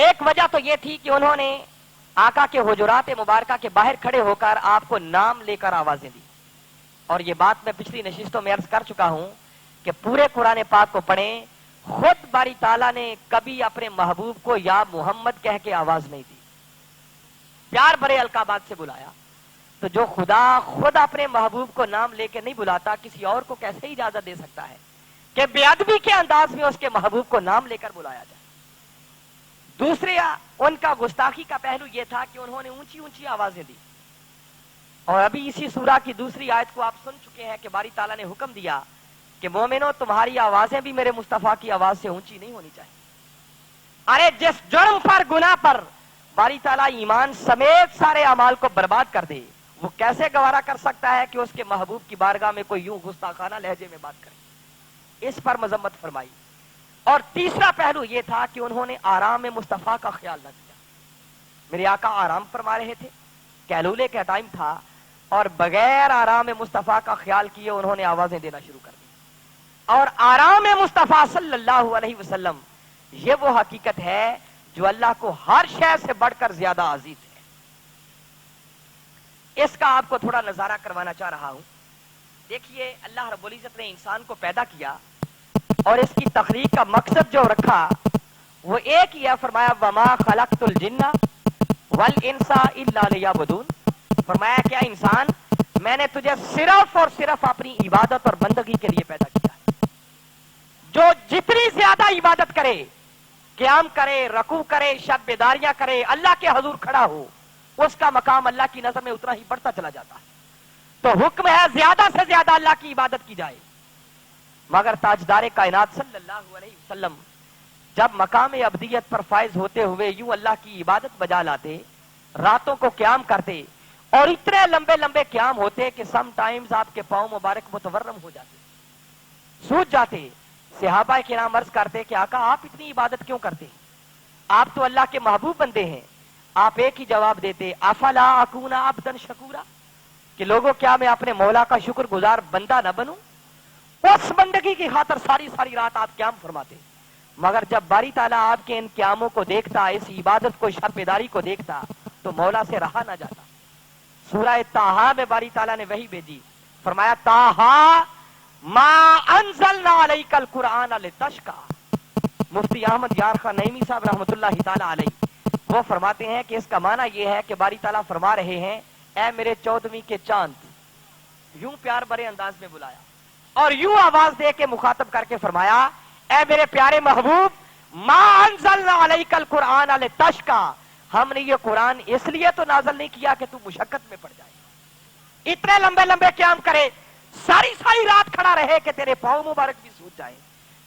ایک وجہ تو یہ تھی کہ انہوں نے آقا کے حجرات مبارکہ کے باہر کھڑے ہو کر آپ کو نام لے کر آوازیں دی، اور یہ بات میں پچھلی نشستوں میں عرض کر چکا ہوں کہ پورے قرآن پاک کو پڑھیں، خود باری تعالیٰ نے کبھی اپنے محبوب کو یا محمد کہہ کے آواز نہیں دی، پیار بھرے القابات سے بلایا۔ تو جو خدا خود اپنے محبوب کو نام لے کے نہیں بلاتا، کسی اور کو کیسے اجازت دے سکتا ہے کہ بے ادبی کے انداز میں اس کے محبوب کو نام لے کر بلایا جائے؟ دوسرے ان کا گستاخی کا پہلو یہ تھا کہ انہوں نے اونچی اونچی آوازیں دی، اور ابھی اسی سورہ کی دوسری آیت کو آپ سن چکے ہیں کہ باری تعالیٰ نے حکم دیا کہ مومنو تمہاری آوازیں بھی میرے مصطفیٰ کی آواز سے اونچی نہیں ہونی چاہیے۔ ارے جس جرم پر، گناہ پر باری تعالیٰ ایمان سمیت سارے اعمال کو برباد کر دے، وہ کیسے گوارا کر سکتا ہے کہ اس کے محبوب کی بارگاہ میں کوئی یوں گستاخانہ لہجے میں بات کرے؟ اس پر مذمت فرمائی۔ اور تیسرا پہلو یہ تھا کہ انہوں نے آرام مصطفیٰ کا خیال نہ کیا۔ میرے آقا آرام فرما رہے تھے، کیلولے کا ٹائم تھا، اور بغیر آرام مصطفیٰ کا خیال کیے انہوں نے آوازیں دینا شروع کر دی۔ اور آرام مصطفیٰ صلی اللہ علیہ وسلم یہ وہ حقیقت ہے جو اللہ کو ہر شے سے بڑھ کر زیادہ عزیز ہے۔ اس کا آپ کو تھوڑا نظارہ کروانا چاہ رہا ہوں۔ دیکھیے، اللہ رب العزت نے انسان کو پیدا کیا اور اس کی تخلیق کا مقصد جو رکھا وہ ایک ہی ہے، فرمایا وما خلقت الجن والانس الا لیعبدون۔ فرمایا کیا انسان، میں نے تجھے صرف اور صرف اپنی عبادت اور بندگی کے لیے پیدا کیا ہے۔ جو جتنی زیادہ عبادت کرے، قیام کرے، رکوع کرے، شب بیداریاں کرے، اللہ کے حضور کھڑا ہو، اس کا مقام اللہ کی نظر میں اتنا ہی بڑھتا چلا جاتا ہے۔ تو حکم ہے زیادہ سے زیادہ اللہ کی عبادت کی جائے۔ مگر تاجدار کائنات صلی اللہ علیہ وسلم جب مقام ابدیت پر فائز ہوتے ہوئے یوں اللہ کی عبادت بجا لاتے، راتوں کو قیام کرتے، اور اتنے لمبے لمبے قیام ہوتے کہ سم ٹائمز آپ کے پاؤں مبارک متورم ہو جاتے، سوج جاتے۔ صحابہ کرام عرض کرتے کہ آقا آپ اتنی عبادت کیوں کرتے؟ آپ تو اللہ کے محبوب بندے ہیں۔ آپ ایک ہی جواب دیتے، افلا اکون عبدا شکورا، کہ لوگوں کیا میں اپنے مولا کا شکر گزار بندہ نہ بنوں؟ اس بندگی کی خاطر ساری ساری رات آپ قیام فرماتے۔ مگر جب باری تعالیٰ آپ کے ان قیاموں کو دیکھتا، اس عبادت کو، شب بیداری کو دیکھتا، تو مولا سے رہا نہ جاتا۔ سورہ طٰہٰ میں باری تعالیٰ نے وحی بھیجی، فرمایا طٰہٰ ما انزلنا علیک القرآن لتشقی۔ مفتی احمد یار خان نعیمی صاحب رحمۃ اللہ تعالیٰ علیہ وہ فرماتے ہیں کہ اس کا معنی یہ ہے کہ باری تعالیٰ فرما رہے ہیں، اے میرے 14ویں کے چاند، یوں پیار بھرے انداز میں بلایا اور یوں آواز دے کے مخاطب کر کے فرمایا، اے میرے پیارے محبوب، ما انزلنا علیک القرآن لتشقی، ہم نے یہ قرآن اس لیے تو نازل نہیں کیا کہ تو مشقت میں پڑ جائے، اتنے لمبے لمبے قیام کرے، ساری ساری رات کھڑا رہے کہ تیرے پاؤں مبارک بھی سوج جائیں۔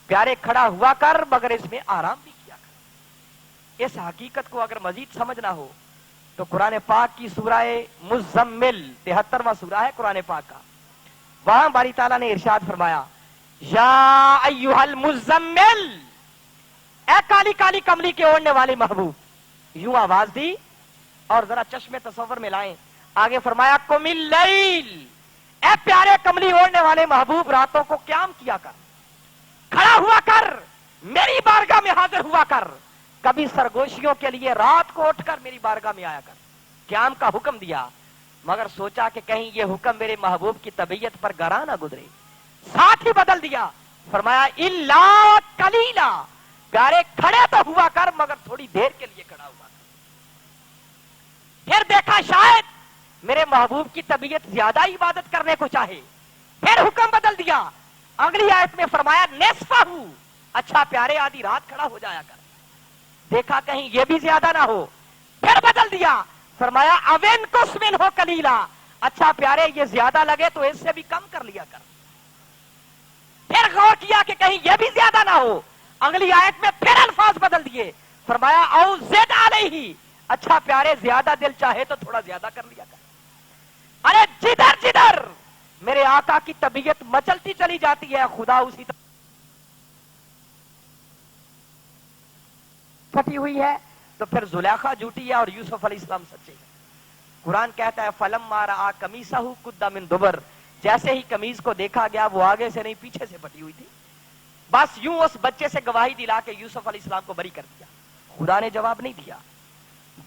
پیارے کھڑا ہوا کر، مگر اس میں آرام بھی کیا کر۔ اس حقیقت کو اگر مزید سمجھنا ہو تو قرآن پاک کی سورہ مزمل 73واں سورہ ہے قرآن پاک کا، وہاں باری تعالیٰ نے ارشاد فرمایا، یا ایھا المزمل، اے کالی کالی کملی کے اوڑھنے والے محبوب، یوں آواز دی اور ذرا چشم تصور میں لائیں، آگے فرمایا قم اللیل، اے پیارے کملی اوڑھنے والے محبوب، راتوں کو قیام کیا کر، کھڑا ہوا کر، میری بارگاہ میں حاضر ہوا کر، کبھی سرگوشیوں کے لیے رات کو اٹھ کر میری بارگاہ میں آیا کر۔ قیام کا حکم دیا، مگر سوچا کہ کہیں یہ حکم میرے محبوب کی طبیعت پر گراں نہ گزرے، ساتھ ہی بدل دیا، فرمایا الا قلیلا، پیارے کھڑے تو ہوا کر مگر تھوڑی دیر کے لیے کھڑا ہوا کر۔ پھر دیکھا شاید میرے محبوب کی طبیعت زیادہ عبادت کرنے کو چاہے، پھر حکم بدل دیا، اگلی آیت میں فرمایا نصفہ، اچھا پیارے آدھی رات کھڑا ہو جایا کر، دیکھا کہیں یہ بھی زیادہ نہ ہو، پھر بدل دیا، فرمایا اوین کس من ہو کلیلا، اچھا پیارے یہ زیادہ لگے تو اس سے بھی کم کر لیا کر، پھر غور کیا کہ کہیں یہ بھی زیادہ نہ ہو، اگلی آیت میں پھر الفاظ بدل دیے، فرمایا او زد علیہ، اچھا پیارے زیادہ دل چاہے تو تھوڑا زیادہ کر لیا کر۔ ارے جدھر جدھر میرے آقا کی طبیعت مچلتی چلی جاتی ہے، خدا اسی طرح پھٹی ہوئی ہے، تو پھر زلیخا جھوٹی ہے اور یوسف علیہ السلام سچے ہیں۔ قرآن کہتا ہے فلما رأى قمیصہ قد من دبر، جیسے ہی قمیض کو دیکھا گیا وہ آگے سے نہیں پیچھے سے پھٹی ہوئی تھی، بس یوں اس بچے سے گواہی دلا کے یوسف علیہ السلام کو بری کر دیا۔ खुदा ने जवाब नहीं दिया।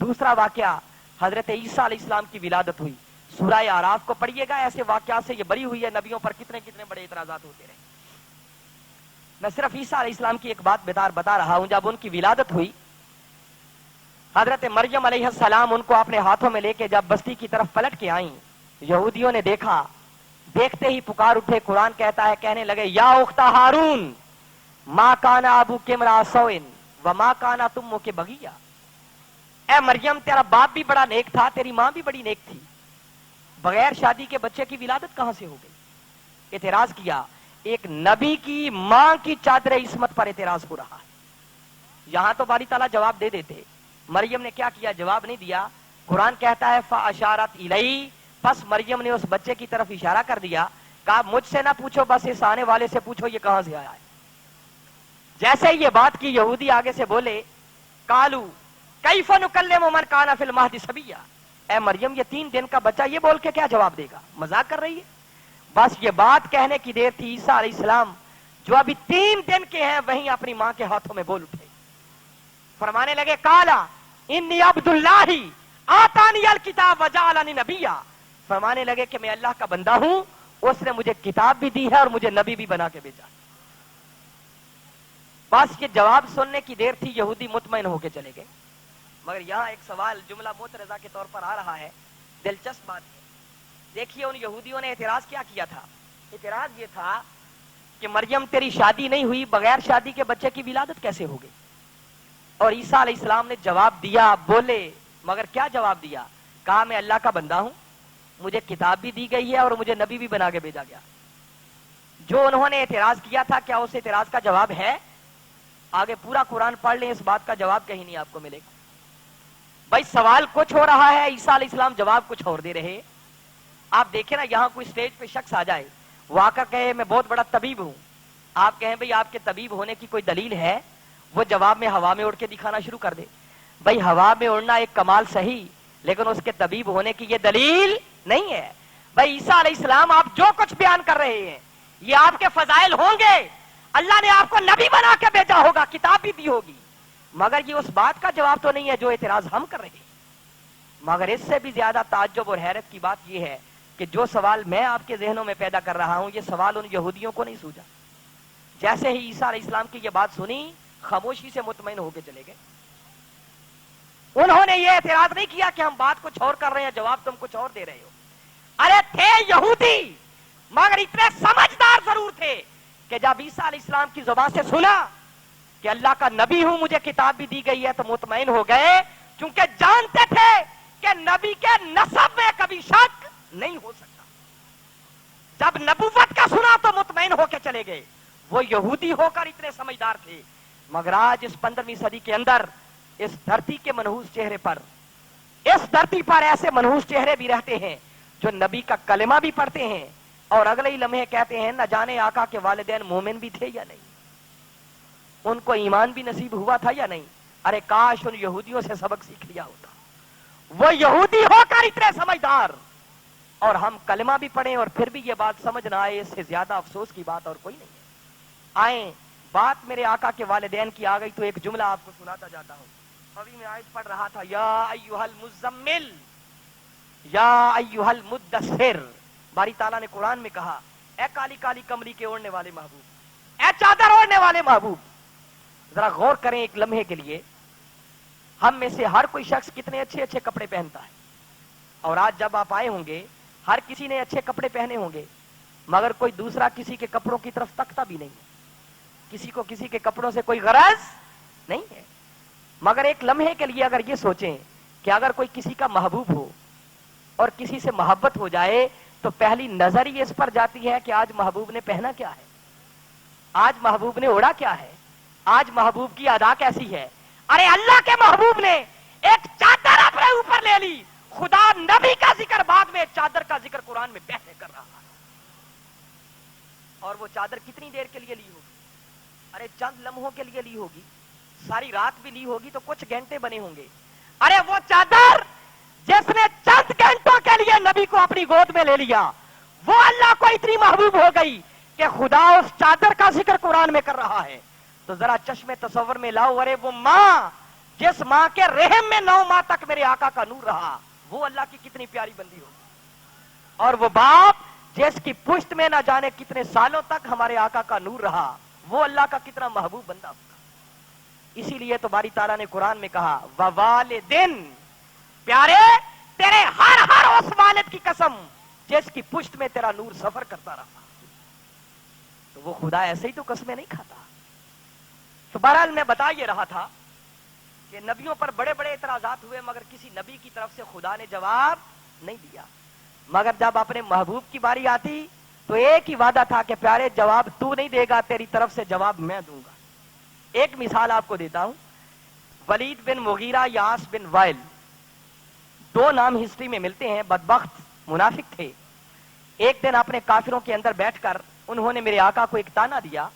दूसरा वाकया, हजरत ईसा अलैहिस्सलाम की विलादत हुई, सूरह आराफ को पढ़िएगा, ऐसे वाकयात से ये बरी हुई है, नबियों पर कितने कितने बड़े इतराजात होते रहे। मैं सिर्फ ईसा अलैहिस्सलाम की एक बात बता रहा हूं। जब उनकी विलादत हुई, हजरत मरियम अलैहिस्सलाम उनको अपने हाथों में लेके जब बस्ती की तरफ पलट के आई, यहूदियों ने देखा, देखते ही पुकार उठे। कुरान कहता है, कहने लगे, या उख्ता हारून माँ काना अबू के मरासोइन व माँ काना तुम के बगिया। ए मरियम, तेरा बाप भी बड़ा नेक था, तेरी माँ भी बड़ी नेक थी, बगैर शादी के बच्चे की विलादत कहां से हो गई? एतराज किया। एक नबी की मां की चादर इस्मत पर एतराज हो रहा है। यहां तो बारी ताला जवाब दे देते, मरियम ने क्या किया? जवाब नहीं दिया। कुरान कहता है फ़अशारत इलैहि, बस मरियम ने उस बच्चे की तरफ इशारा कर दिया, कहा मुझसे ना पूछो, बस इस आने वाले से पूछो ये कहां से आया है। जैसे ये बात की, यहूदी आगे से बोले, कालू कैफ़ नुकल्लिमु मन काना फिल महदी सबिया। ए मरियम, ये 3 दिन का बच्चा ये बोल के क्या जवाब देगा? मजाक कर रही है? बस ये बात कहने की देर थी, ईसा अलैहिस्सलाम जो अभी 3 दिन के हैं वहीं अपनी मां के हाथों में बोल उठे, फरमाने लगे, काला इन्नी अब्दुल्लाही आतानी अल किताब वजअलनी नबिया। फरमाने लगे कि मैं अल्लाह का बंदा हूं, उसने मुझे किताब भी दी है और मुझे नबी भी बना के भेजा। बस ये जवाब सुनने की देर थी, यहूदी मुतमईन होके चले गए। मगर यहां एक सवाल जुमला मोतरजा के तौर पर आ रहा है, दिलचस्प बात है। देखिए, उन यहूदियों ने एतराज क्या किया था? एतराज ये था कि मरियम, तेरी शादी नहीं हुई, बगैर शादी के बच्चे की विलादत कैसे हो गई? और ईसा अलैहिस्सलाम ने जवाब दिया, बोले, मगर क्या जवाब दिया? कहा, मैं अल्लाह का बंदा हूं, मुझे किताब भी दी गई है और मुझे नबी भी बना के भेजा गया। जो उन्होंने एतराज किया था, क्या उस एतराज का जवाब है? आगे पूरा कुरान पढ़ लें, इस बात का जवाब कहीं नहीं आपको मिलेगा। भाई सवाल कुछ हो रहा है, ईसा अलैहिस्सलाम जवाब कुछ और दे रहे। आप देखें ना, यहां कोई स्टेज पे शख्स आ जाए, वो आकर कहे मैं बहुत बड़ा तबीब हूं, आप कहें भाई आपके तबीब होने की कोई दलील है? वो जवाब में हवा में उड़ के दिखाना शुरू कर दे। भाई हवा में उड़ना एक कमाल सही, लेकिन उसके तबीब होने की ये दलील नहीं है। भाई ईसा अलैहिस्सलाम आप जो कुछ बयान कर रहे हैं, ये आपके फजाइल होंगे, अल्लाह ने आपको नबी बना के भेजा होगा, किताब भी दी होगी, मगर ये उस बात का जवाब तो नहीं है जो एतराज हम कर रहे हैं। मगर इससे भी ज्यादा ताज्जुब और हैरत की बात यह है कि जो सवाल मैं आपके जहनों में पैदा कर रहा हूं, ये सवाल उन यहूदियों को नहीं सूझा। जैसे ही ईसा अलैहिस्सलाम की ये बात सुनी, खामोशी से मुतमईन होकर चले गए। उन्होंने ये एतराज नहीं किया कि हम बात कुछ और कर रहे हैं, जवाब तुम कुछ और दे रहे हो। अरे थे यहूदी, मगर इतने समझदार जरूर थे कि जब ईसा अलैहिस्सलाम की जुबान से सुना कि अल्लाह का नबी हूं, मुझे किताब भी दी गई है, तो मुतमईन हो गए, क्योंकि जानते थे कि नबी के नसब में कभी शक नहीं हो सकता। जब नबूवत का सुना तो मुतमईन होकर चले गए। वो यहूदी होकर इतने समझदार थे। मगर आज इस 15वीं सदी के अंदर इस धरती के मनहूस चेहरे पर, इस धरती पर ऐसे मनहूस चेहरे भी रहते हैं जो नबी का कलमा भी पढ़ते हैं और अगले ही लम्हे कहते हैं न जाने आका के वालिदैन मोमिन भी थे या नहीं, उनको ईमान भी नसीब हुआ था या नहीं। अरे काश उन यहूदियों से सबक सीख लिया होता। वो यहूदी होकर इतने समझदार, और हम कलमा भी पढ़ें और फिर भी ये बात समझ ना आए, इससे ज्यादा अफसोस की बात और कोई नहीं है। आए, बात मेरे आका के वालिदैन की आ गई तो एक जुमला आपको सुनाता जाता हूं। अभी मैं आयत पढ़ रहा था, या अय्युहल मुज़म्मिल या अय्युहल मुद्दस्सिर। बारी ताला ने कुरान में कहा, ए काली काली कमरी के ओढ़ने वाले महबूब, ए चादर ओढ़ने वाले महबूब। जरा गौर करें एक लम्हे के लिए, हम में से हर कोई शख्स कितने अच्छे अच्छे कपड़े पहनता है, और आज जब आप आए होंगे हर किसी ने अच्छे कपड़े पहने होंगे, मगर कोई दूसरा किसी के कपड़ों की तरफ तकता भी नहीं है, किसी को किसी के कपड़ों से कोई गरज नहीं है। मगर एक लम्हे के लिए अगर ये सोचें कि अगर कोई किसी का महबूब हो और किसी से मोहब्बत हो जाए, तो पहली नजर ही इस पर जाती है कि आज महबूब ने पहना क्या है, आज महबूब ने ओढ़ा क्या है, आज महबूब की अदा कैसी है। अरे अल्लाह के महबूब ने एक चादर अपने ऊपर ले ली, खुदा नबी का जिक्र बाद में, चादर का जिक्र कुरान में पहले कर रहा है। और वो चादर कितनी देर के लिए ली होगी? अरे चंद लम्हों के लिए ली होगी, सारी रात भी ली होगी तो कुछ घंटे बने होंगे। अरे वो चादर जिसने चंद घंटों के लिए नबी को अपनी गोद में ले लिया, वो अल्लाह को इतनी महबूब हो गई कि खुदा उस चादर का जिक्र कुरान में कर रहा है। तो जरा चश्मे तसव्वुर में लाओ, अरे वो मां जिस माँ के रहम में 9 माह तक मेरे आका का नूर रहा, वो अल्लाह की कितनी प्यारी बंदी होगी। और वो बाप जिसकी पुश्त में ना जाने कितने सालों तक हमारे आका का नूर रहा, वो अल्लाह का कितना महबूब बंदा होगा। इसीलिए तो बारी ताला ने कुरान में कहा, ववालिदिन, प्यारे तेरे हर उस वालिद की कसम जिसकी पुश्त में तेरा नूर सफर करता रहा। तो वो खुदा ऐसे ही तो कसमें नहीं खाता। तो बहरहाल मैं बता ये रहा था कि नबियों पर बड़े बड़े इतराजात हुए, मगर किसी नबी की तरफ से खुदा ने जवाब नहीं दिया। मगर जब अपने महबूब की बारी आती तो एक ही वादा था कि प्यारे जवाब तू नहीं देगा, तेरी तरफ से जवाब मैं दूंगा। एक मिसाल आपको देता हूं, वलीद बिन मुगीरा, यास बिन वाइल, 2 नाम हिस्ट्री में मिलते हैं, बदबख्त मुनाफिक थे। एक दिन अपने काफिरों के अंदर बैठकर उन्होंने मेरे आका को एक ताना दिया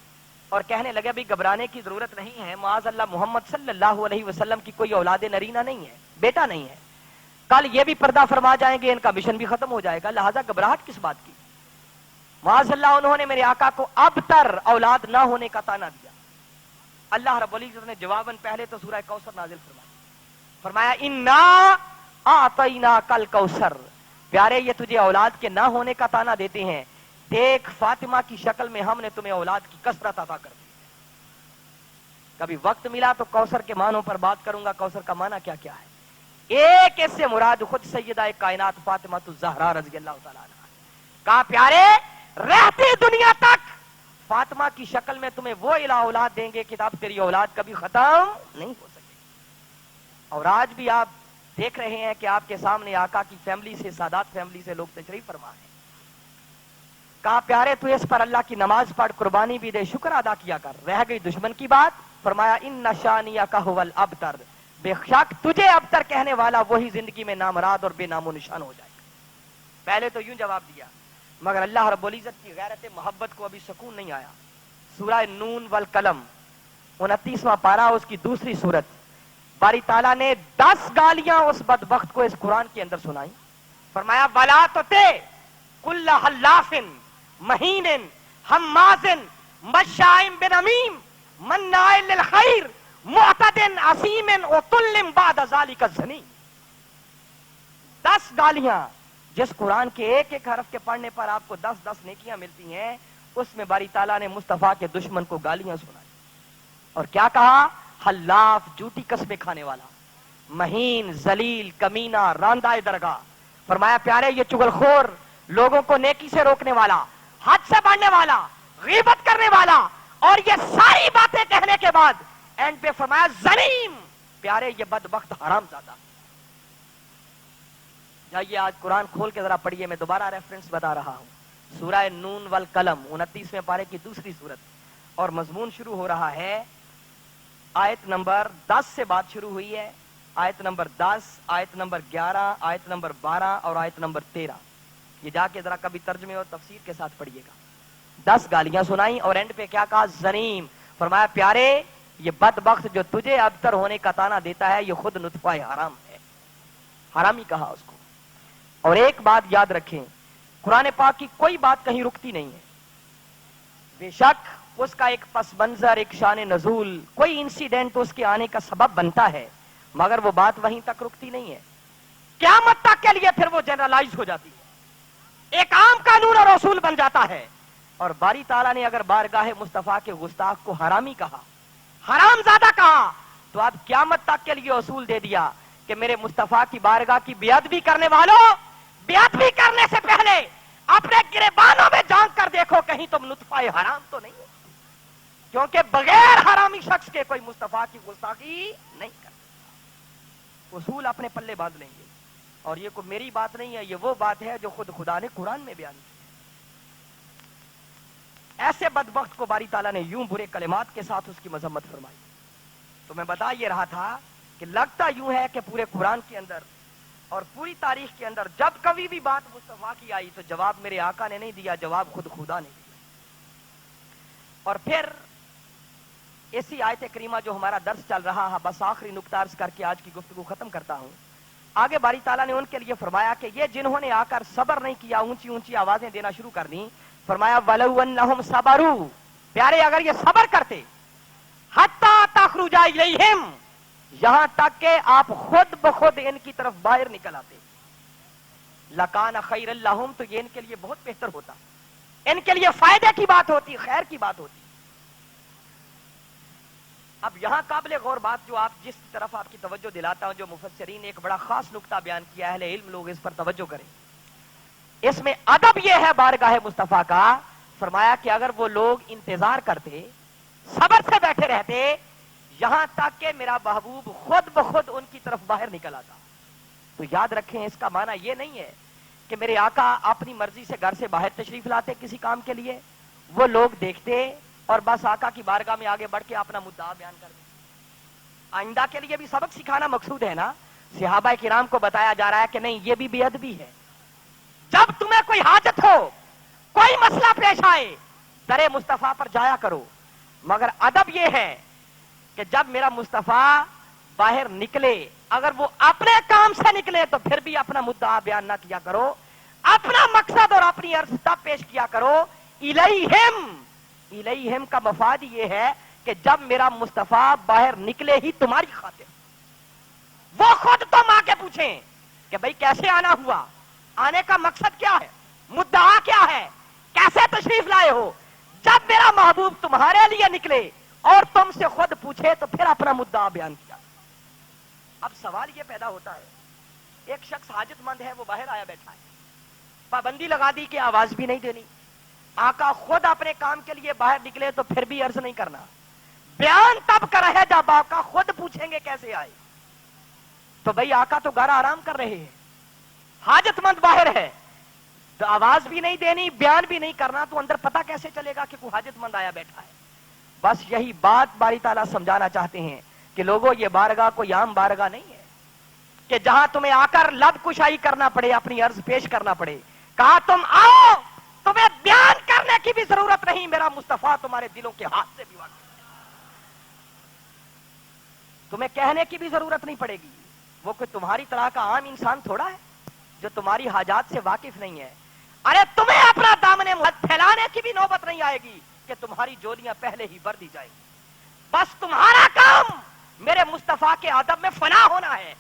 और कहने लगे भी घबराने की जरूरत नहीं है, माअज़ल्लाह मोहम्मद सल्लल्लाहु अलैहि वसल्लम की कोई औलाद नरीना नहीं है, बेटा नहीं है, कल ये भी पर्दा फरमा जाएंगे, इनका मिशन भी खत्म हो जाएगा, लिहाजा घबराहट किस बात की। माअज़ल्लाह उन्होंने मेरे आका को अबतर औलाद ना होने का ताना दिया। अल्लाह रब्बुल इज्जत ने जवाबन पहले तो सूरह कौसर नाजिल फरमाया, इन्ना आतैना कल कौसर, प्यारे ये तुझे औलाद के ना होने का ताना देते हैं, देख फातिमा की शक्ल में हमने तुम्हें औलाद की कसरत अता कर दी। कभी वक्त मिला तो कौसर के मानों पर बात करूंगा, कौसर का माना क्या क्या है। एक इससे मुराद खुद सैयदा कायनात फातिमा ज़हरा रज़ियल्लाहु तआला अन्हा। कहा प्यारे रहती दुनिया तक फातिमा की शक्ल में तुम्हें वो इला औलाद देंगे कि अब तेरी औलाद कभी खत्म नहीं हो सकेगी। और आज भी आप देख रहे हैं कि आपके सामने आका की फैमिली से, सादात फैमिली से लोग तशरीफ फरमा है। कहा प्यारे तू इस पर अल्लाह की नमाज पढ़, कुर्बानी भी दे, शुक्र अदा किया कर। रह गई दुश्मन की बात, फरमाया इन नशानिया का हुवल अबतर, बेशक तुझे अबतर कहने वाला वही जिंदगी में नामराद और बेनामो निशान हो जाएगा। पहले तो यूं जवाब दिया, मगर अल्लाह रब्बुल इज्जत की गैरत मोहब्बत को अभी सुकून नहीं आया। सूरह नून वल कलम 29वां पारा, उसकी दूसरी सूरत, बारी ताला ने 10 गालियां उस बदबख्त को इस कुरान के अंदर सुनाई। फरमाया वला तो ते कुल्ला हल्लाफिन महीनिन हम्माजिन मशाइम बिनमीम मन्नाइल लिल खैर मुअतदिन असीमिन उतुल्लिम बाद ज़ालिका ज़नी। 10 गालियां, जिस कुरान के एक एक हरफ के पढ़ने पर आपको 10-10 नेकियां मिलती हैं, उसमें बारी ताला ने मुस्तफा के दुश्मन को गालियां सुनाई। और क्या कहा, हल्लाफ, झूठी कस्में खाने वाला, महीन, जलील, कमीना, रांदाए दरगाह। फरमाया प्यारे ये चुगलखोर, लोगों को नेकी से रोकने वाला, हद से बढ़ने वाला, गीबत करने वाला, और ये सारी बातें कहने के बाद एंड पे फरमाया जलीम, प्यारे ये बदबख्त हरामजादा। जाइए आज कुरान खोल के जरा पढ़िए, मैं दोबारा रेफरेंस बता रहा हूं। सूरह नून वल कलम 29वें पारे की दूसरी सूरत, और मजमून शुरू हो रहा है आयत नंबर 10 से बात शुरू हुई है। आयत नंबर 10, आयत नंबर 11, आयत नंबर 12 और आयत नंबर 13। ये जाके जरा कभी तर्जुमे और तफसीर के साथ पढ़िएगा। 10 गालियां सुनाई और एंड पे क्या कहा, जनीम। फरमाया प्यारे ये बदबख्त जो तुझे अबतर होने का ताना देता है, ये खुद नुतफा हराम है, हरामी कहा उसको। और एक बात याद रखें, कुरान पाक की कोई बात कहीं रुकती नहीं है। बेशक उसका एक पस मंजर, एक शान नजूल, कोई इंसिडेंट उसके आने का सबब बनता है, मगर वो बात वहीं तक रुकती नहीं है, क़यामत तक के लिए फिर वो जनरलाइज हो जाती है, एक आम कानून और उसूल बन जाता है। और बारी ताला ने अगर बारगाह मुस्तफा के गुस्ताख को हरामी कहा, हरामजादा कहा, तो अब क़यामत तक के लिए उसूल दे दिया कि मेरे मुस्तफा की बारगाह की बेअदबी करने वालों, बेअदबी करने से पहले अपने गिरेबानों में झांक कर देखो कहीं तुम नुतफा हराम तो नहीं हो, क्योंकि बगैर हरामी शख्स के कोई मुस्तफा की गुस्ताखी नहीं कर सकता। उसूल अपने पल्ले बांध लेंगे। और ये कोई मेरी बात नहीं है, ये वो बात है जो खुद खुदा ने कुरान में बयान की। ऐसे बदबख्त को बारी ताला ने यूं बुरे कलिमात के साथ उसकी मजम्मत फरमाई। तो मैं बता ये रहा था कि लगता यूं है कि पूरे कुरान के अंदर और पूरी तारीख के अंदर जब कभी भी बात मुस्तफा की आई तो जवाब मेरे आका ने नहीं दिया, जवाब खुद खुदा ने दिया। और फिर ऐसी आयत करीमा जो हमारा दर्स चल रहा है, बस आखिरी नुक्ता अर्ज करके आज की गुफ्तगू खत्म करता हूं। आगे बारी ताला ने उनके लिए फरमाया कि ये जिन्होंने आकर सबर नहीं किया, ऊंची ऊंची आवाजें देना शुरू कर दी, फरमाया वलौ अन्नहुम सबरू, प्यारे अगर ये सबर करते, हत्ता तखरुजा इलैहिम, यहां तक कि आप खुद बखुद इनकी तरफ बाहर निकल आते। लकान खैर लहुम, तो ये इनके लिए बहुत बेहतर होता, इनके लिए फायदे की बात होती, खैर की बात होती। अब यहां काबिल गौर बात जो आप जिस तरफ आपकी तवज्जो दिलाता हूं, जो मुफस्सिरीन ने एक बड़ा खास नुक्ता बयान किया है, इल्म लोग इस पर तवज्जो करें। इसमें अदब यह है बारगाह मुस्तफा का, फरमाया कि अगर वो लोग इंतजार करते, सब्र से बैठे रहते, यहां तक कि मेरा महबूब खुद ब खुद उनकी तरफ बाहर निकल आता। तो याद रखें, इसका माना यह नहीं है कि मेरे आका अपनी मर्जी से घर से बाहर तशरीफ लाते किसी काम के लिए, वो लोग देखते और बस आका की बारगाह में आगे बढ़ के अपना मुद्दा बयान कर देते। आइंदा के लिए भी सबक सिखाना मकसूद है ना। सहाबा किराम को बताया जा रहा है कि नहीं, ये भी बेअदबी है। जब तुम्हें कोई हाजत हो, कोई मसला पेश आए, दरे मुस्तफा पर जाया करो, मगर अदब यह है कि जब मेरा मुस्तफा बाहर निकले, अगर वो अपने काम से निकले तो फिर भी अपना मुद्दा बयान ना किया करो, अपना मकसद और अपनी अर्ज तब पेश किया करो। इलैहिम का मफाद ये है कि जब मेरा मुस्तफा बाहर निकले ही तुम्हारी खातिर, वो खुद तुम आके पूछें कि भाई कैसे आना हुआ, आने का मकसद क्या है, मुद्दा क्या है, कैसे तशरीफ लाए हो। जब मेरा महबूब तुम्हारे लिए निकले और तुमसे खुद पूछे तो फिर अपना मुद्दा बयान किया। अब सवाल यह पैदा होता है, एक शख्स हाजतमंद है, वो बाहर आया बैठा है, पाबंदी लगा दी कि आवाज भी नहीं देनी, आका खुद अपने काम के लिए बाहर निकले तो फिर भी अर्ज नहीं करना, बयान तब कर रहे जब आका खुद पूछेंगे कैसे आए। तो भाई आका तो घर आराम कर रहे हैं, हाजतमंद बाहर है, तो आवाज भी नहीं देनी, बयान भी नहीं करना, तो अंदर पता कैसे चलेगा कि कोई हाजतमंद आया बैठा है। बस यही बात बारी ताला समझाना चाहते हैं कि लोगों, ये बारगाह कोई आम बारगाह नहीं है कि जहां तुम्हें आकर लब कुशाई करना पड़े, अपनी अर्ज पेश करना पड़े। कहा तुम आओ, तुम्हें बयान करने की भी जरूरत नहीं, मेरा मुस्तफा तुम्हारे दिलों के हाथ से भी वाकिफ है, तुम्हें कहने की भी जरूरत नहीं पड़ेगी। वो कोई तुम्हारी तरह का आम इंसान थोड़ा है जो तुम्हारी हाजात से वाकिफ नहीं है। अरे तुम्हें अपना दामने मुहद फैलाने की भी नौबत नहीं आएगी कि तुम्हारी जोलियां पहले ही भर दी जाएगी। बस तुम्हारा काम मेरे मुस्तफा के अदब में फना होना है,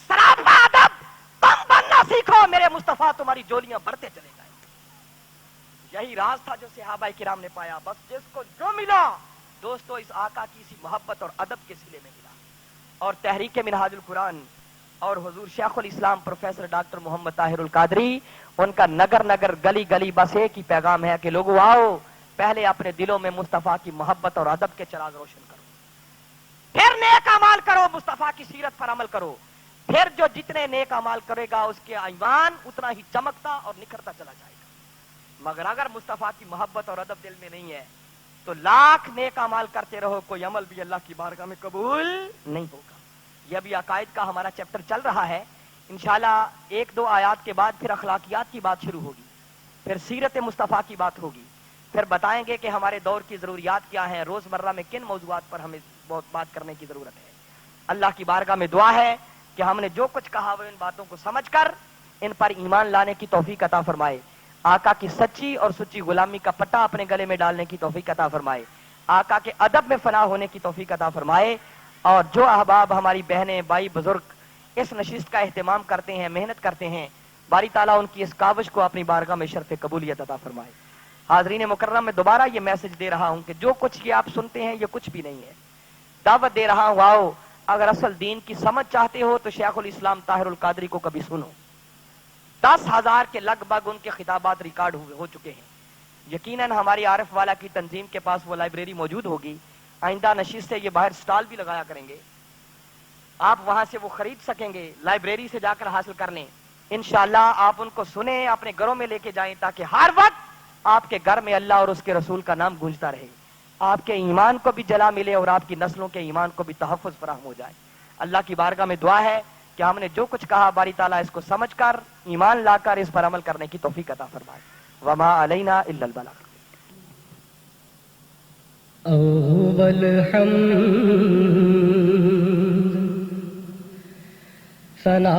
सराफा अदब तुम बनना सीखो, मेरे मुस्तफा तुम्हारी जोलियां भरते चले जाएंगे। यही राज था जो सहाबा किराम ने पाया। बस जिसको जो मिला दोस्तों, इस आका की इसी मोहब्बत और अदब के सिले में मिला। और तहरीक मिनहाजुल कुरान और हुजूर शेखुल इस्लाम प्रोफेसर डॉक्टर मोहम्मद ताहिरुल कादरी, उनका नगर नगर गली गली बस एक ही पैगाम है कि लोगों आओ, पहले अपने दिलों में मुस्तफा की मोहब्बत और अदब के चिराग रोशन करो, फिर नेक अमाल करो, मुस्तफा की सीरत पर अमल करो। फिर जो जितने नेक अमाल करेगा उसके ईमान उतना ही चमकता और निखरता चला जाएगा। मगर अगर मुस्तफा की मोहब्बत और अदब दिल में नहीं है तो लाख नेक अमाल करते रहो, कोई अमल भी अल्लाह की बारगाह में कबूल नहीं होगा। यह भी अकायद का हमारा चैप्टर चल रहा है। इंशाल्लाह एक दो आयात के बाद फिर अखलाकियात की बात शुरू होगी, फिर सीरत मुस्तफा की बात होगी, फिर बताएंगे कि हमारे दौर की जरूरियात क्या है, रोजमर्रा में किन मौजूआत पर हमें बहुत बात करने की जरूरत है। अल्लाह की बारगाह में दुआ है कि हमने जो कुछ कहा वो इन बातों को समझकर इन पर ईमान लाने की तौफीक अता फरमाए, आका की सच्ची और सुच्ची गुलामी का पट्टा अपने गले में डालने की तौफीक अता फरमाए, आका के अदब में फना होने की तौफीक अता फरमाए। और जो अहबाब हमारी बहनें भाई बुजुर्ग इस नशिस्त का एहतमाम करते हैं, मेहनत करते हैं, बारी ताला उनकी इस काविश को अपनी बारगाह में शर्फ कबूलियत अता फरमाए। हाजरीन मुकर्रम, में दोबारा ये मैसेज दे रहा हूं कि जो कुछ ये आप सुनते हैं ये कुछ भी नहीं है, दावत दे रहा हूं, आओ अगर असल दीन की समझ चाहते हो तो शेखुल इस्लाम ताहिरुल कादरी को कभी सुनो। 10,000 के लगभग उनके खिताबात रिकॉर्ड हो चुके हैं। यकीनन हमारी आरिफ वाला की तंजीम के पास वो लाइब्रेरी मौजूद होगी। आइंदा नशीद से ये बाहर स्टॉल भी लगाया करेंगे, आप वहां से वो खरीद सकेंगे, लाइब्रेरी से जाकर हासिल कर लें। इंशाअल्लाह आप उनको सुने, अपने घरों में लेके जाएं ताकि हर वक्त आपके घर में अल्लाह और उसके रसूल का नाम गूंजता रहे, आपके ईमान को भी जला मिले और आपकी नस्लों के ईमान को भी तहफ़्फ़ुज़ फराहम हो जाए। अल्लाह की बारगाह में दुआ है कि हमने जो कुछ कहा बारी ताला इसको समझकर ईमान लाकर इस पर अमल करने की तौफीक अता फरमाए। वमा अलैना इल्लल बलाग। अव्वल हम्द सना